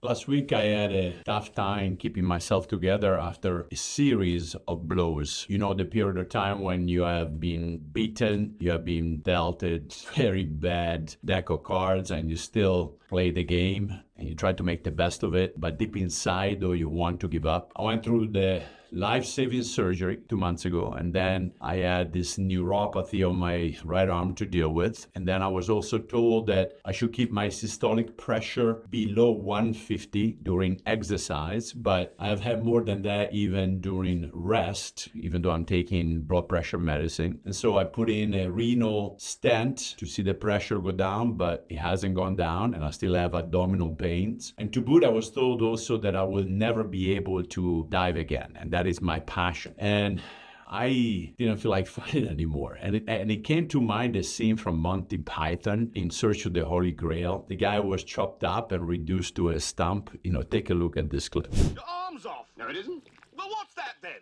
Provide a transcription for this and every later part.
Last week, I had a tough time keeping myself together after a series of blows. You know, the period of time when you have been beaten, you have been dealt a very bad deck of cards, and you still play the game and you try to make the best of it. But deep inside, though, you want to give up. I went through the life-saving surgery 2 months ago, and then I had this neuropathy on my right arm to deal with. And then I was also told that I should keep my systolic pressure below 150 during exercise, but I have had more than that even during rest, even though I'm taking blood pressure medicine. And so I put in a renal stent to see the pressure go down, but it hasn't gone down, and I still have abdominal pains. And to boot, I was told also that I will never be able to dive again, and that is my passion. And I didn't feel like fighting anymore. And it came to mind a scene from Monty Python, In Search of the Holy Grail. The guy was chopped up and reduced to a stump. Take a look at this clip. Your arm's off. No, it isn't. Well, what's that then?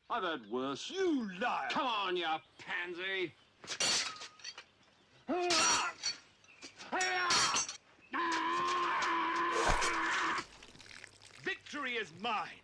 I've heard worse. You liar. Come on, you pansy. Victory is mine.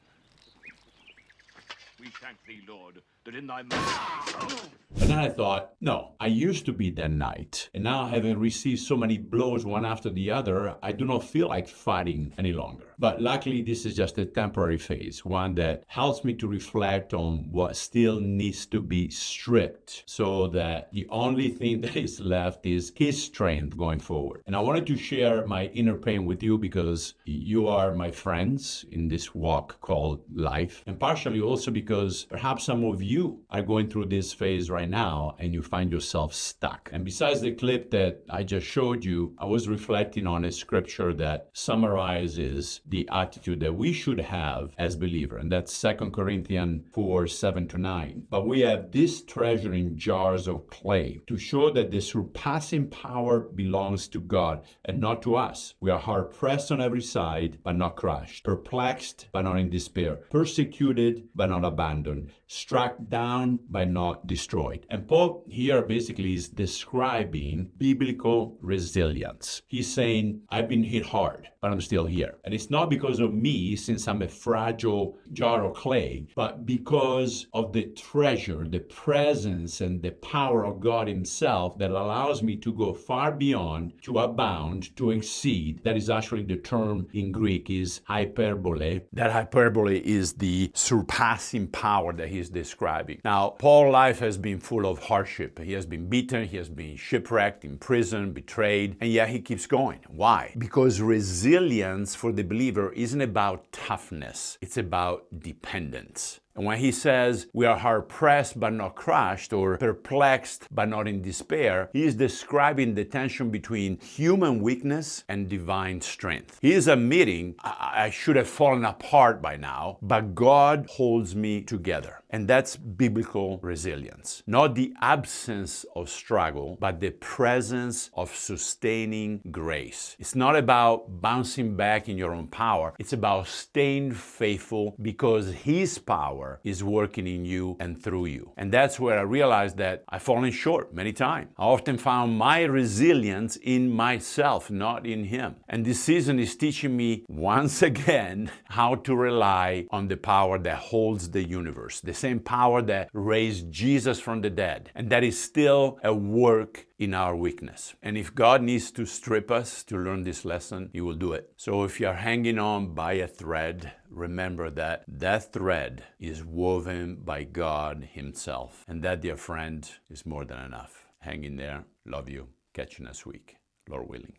We thank thee, Lord, that in thy mercy... But then I thought, no, I used to be that knight. And now, having received so many blows one after the other, I do not feel like fighting any longer. But luckily, this is just a temporary phase, one that helps me to reflect on what still needs to be stripped, so that the only thing that is left is His strength going forward. And I wanted to share my inner pain with you because you are my friends in this walk called life, and partially also because perhaps some of you are going through this phase right now and you find yourself stuck. And besides the clip that I just showed you, I was reflecting on a scripture that summarizes the attitude that we should have as believers, and that's 2 Corinthians 4:7-9. But we have this treasure in jars of clay to show that the surpassing power belongs to God and not to us. We are hard pressed on every side, but not crushed, perplexed, but not in despair, persecuted, but not abandoned, struck down, but not destroyed. And Paul here basically is describing biblical resilience. He's saying, I've been hit hard, but I'm still here. And it's not because of me, since I'm a fragile jar of clay, but because of the treasure, the presence, and the power of God Himself that allows me to go far beyond, to abound, to exceed. That is actually the term in Greek is hyperbole. That hyperbole is the surpassing power that he's describing. Now, Paul's life has been full of hardship. He has been beaten, he has been shipwrecked, in prison, betrayed, and yet he keeps going. Why? Because resilience for the believer isn't about toughness, it's about dependence. And when he says we are hard pressed but not crushed, or perplexed but not in despair, he is describing the tension between human weakness and divine strength. He is admitting, I should have fallen apart by now, but God holds me together. And that's biblical resilience. Not the absence of struggle, but the presence of sustaining grace. It's not about bouncing back in your own power. It's about staying faithful because His power is working in you and through you. And that's where I realized that I've fallen short many times. I often found my resilience in myself, not in Him. And this season is teaching me once again how to rely on the power that holds the universe, the same power that raised Jesus from the dead. And that is still at work in our weakness. And if God needs to strip us to learn this lesson, He will do it. So if you're hanging on by a thread, remember that that thread is woven by God Himself. And that, dear friend, is more than enough. Hang in there. Love you. Catch you next week, Lord willing.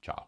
Ciao.